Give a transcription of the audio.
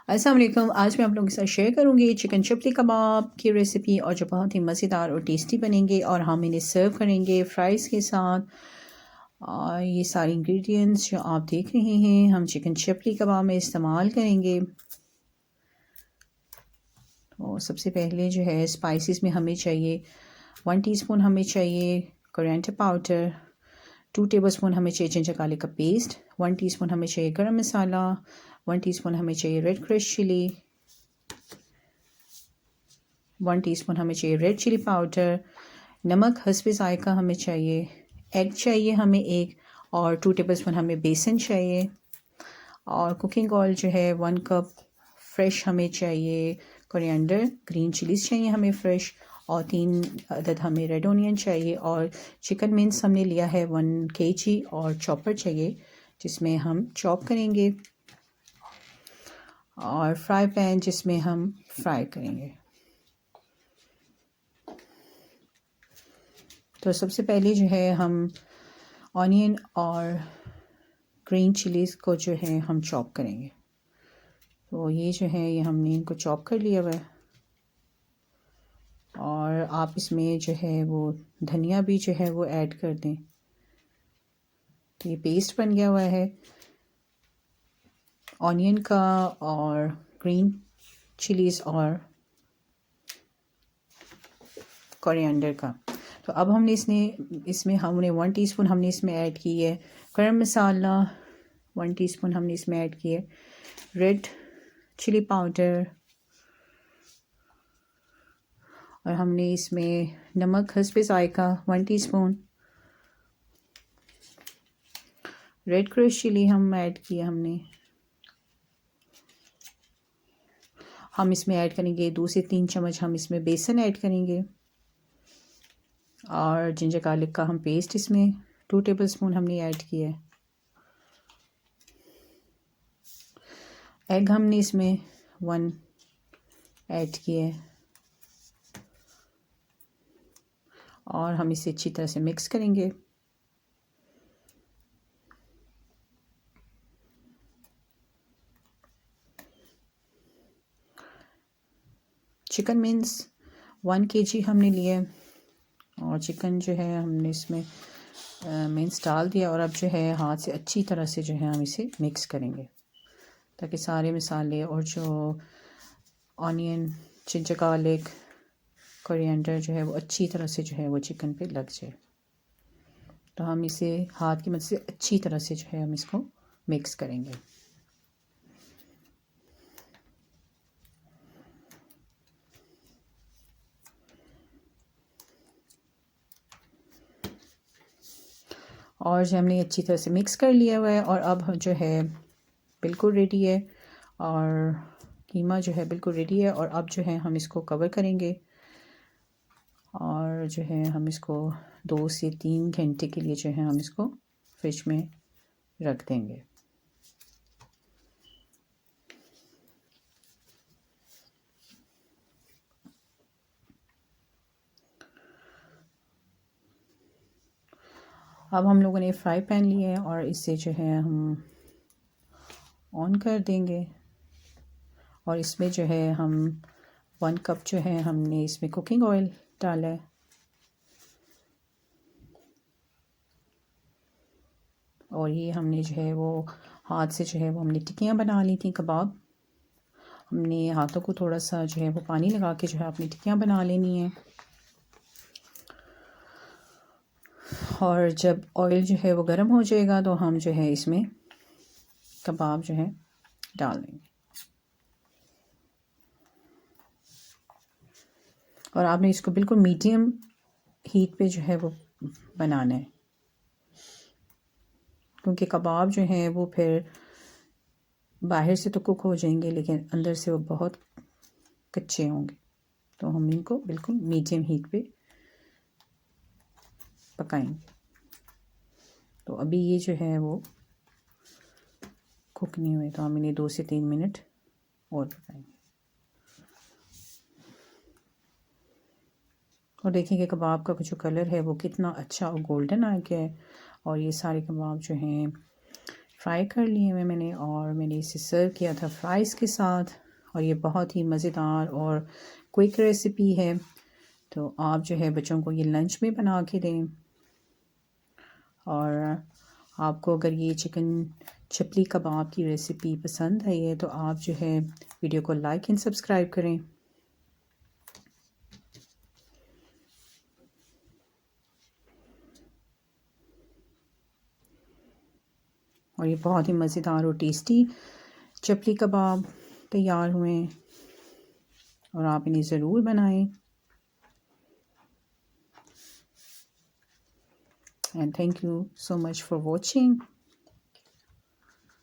अस्सलाम वालेकुम। आज मैं आप लोगों के साथ शेयर करूंगी चिकन चिपली कबाब की रेसिपी और जो बहुत ही मज़ेदार और टेस्टी बनेंगे और हम इन्हें सर्व करेंगे फ्राइज़ के साथ। और ये सारे इंग्रेडिएंट्स जो आप देख रहे हैं हम चिकन चिपली कबाब में इस्तेमाल करेंगे। तो सबसे पहले जो है स्पाइसेस में हमें चाहिए 1 टीस्पून हमें चाहिए कोरिएंडर पाउडर, 2 टेबलस्पून हमें चाहिए जिंजर गार्लिक का पेस्ट, 1 टीस्पून हमें चाहिए गरम मसाला, 1 टीस्पून हमें चाहिए रेड क्रश चिली, 1 टीस्पून हमें चाहिए रेड चिली पाउडर, नमक हस्बे ज़ायका हमें चाहिए, एग चाहिए हमें एक, और 2 टेबलस्पून हमें बेसन चाहिए, और कुकिंग ऑयल जो है 1 कप फ्रेश हमें चाहिए, कोरिएंडर ग्रीन चिलीज़ चाहिए हमें फ्रेश, और 3 अदद हमें रेड ओनियन चाहिए, और चिकन मिन्स हमने लिया है 1 kg, और चॉपर चाहिए जिसमें हम चॉप करेंगे, और फ्राई पैन जिसमें हम फ्राई करेंगे। तो सबसे पहले जो है हम ऑनियन और ग्रीन चिलीज़ को जो है हम चॉप करेंगे। तो ये जो है ये हमने इनको चॉप कर लिया हुआ है, और आप इसमें जो है वो धनिया भी जो है वो ऐड कर दें। तो ये पेस्ट बन गया हुआ है ऑनियन का और ग्रीन चिलीज़ और कोरिएंडर का। तो अब हमने इसमें हमने 1 टीस्पून हमने इसमें ऐड की है गरम मसाला, 1 टीस्पून हमने इसमें ऐड किया रेड चिली पाउडर, और हमने इसमें नमक हस्बे ज़ायका 1 टीस्पून, रेड क्रश चिली हम ऐड किया हमने। हम इसमें ऐड करेंगे 2 से 3 चम्मच हम इसमें बेसन ऐड करेंगे, और जिंजर गार्लिक का हम पेस्ट इसमें 2 टेबलस्पून हमने ऐड किया है। एग हमने इसमें 1 ऐड किया है, और हम इसे अच्छी तरह से मिक्स करेंगे। चिकन मिन्स 1 kg हमने लिया, और चिकन जो है हमने इसमें मिन्स डाल दिया, और अब जो है हाथ से अच्छी तरह से जो है हम इसे मिक्स करेंगे ताकि सारे मसाले और जो ऑनियन जिंजर गार्लिक कोरिएंडर जो है वो अच्छी तरह से जो है वो चिकन पे लग जाए। तो हम इसे हाथ की मदद से अच्छी तरह से जो है हम इसको मिक्स करेंगे। और जो हमने अच्छी तरह से मिक्स कर लिया हुआ है, और अब जो है बिल्कुल रेडी है, और कीमा जो है बिल्कुल रेडी है, और अब जो है हम इसको कवर करेंगे, और जो है हम इसको 2 से 3 घंटे के लिए जो है हम इसको फ्रिज में रख देंगे। अब हम लोगों ने फ्राई पैन लिया है, और इससे जो है हम ऑन कर देंगे, और इसमें जो है हम 1 कप जो है हमने इसमें कुकिंग ऑयल डाला है, और ये हमने जो है वो हाथ से जो है वो हमने टिक्कियाँ बना ली थी कबाब। हमने हाथों को थोड़ा सा जो है वो पानी लगा के जो है अपनी टिक्कियाँ बना लेनी है, और जब ऑयल जो है वो गर्म हो जाएगा तो हम जो है इसमें कबाब जो है डाल देंगे। और आपने इसको बिल्कुल मीडियम हीट पे जो है वो बनाना है, क्योंकि कबाब जो हैं वो फिर बाहर से तो कुक हो जाएंगे लेकिन अंदर से वो बहुत कच्चे होंगे। तो हम इनको बिल्कुल मीडियम हीट पे पकाएंगे। तो अभी ये जो है वो कुक नहीं हुए, तो हम इन्हें 2 से 3 मिनट और पकाएंगे। और देखेंगे कबाब का जो कलर है वो कितना अच्छा और गोल्डन आ गया है, और ये सारे कबाब जो हैं फ्राई कर लिए हुए मैंने, और मैंने इसे सर्व किया था फ्राइज़ के साथ। और ये बहुत ही मज़ेदार और क्विक रेसिपी है, तो आप जो है बच्चों को ये लंच में बना के दें। और आपको अगर ये चिकन चपली कबाब की रेसिपी पसंद आई है तो आप जो है वीडियो को लाइक एंड सब्सक्राइब करें। और ये बहुत ही मज़ेदार और टेस्टी चपली कबाब तैयार हुए हैं, और आप इन्हें ज़रूर बनाएं। And thank you so much for watching.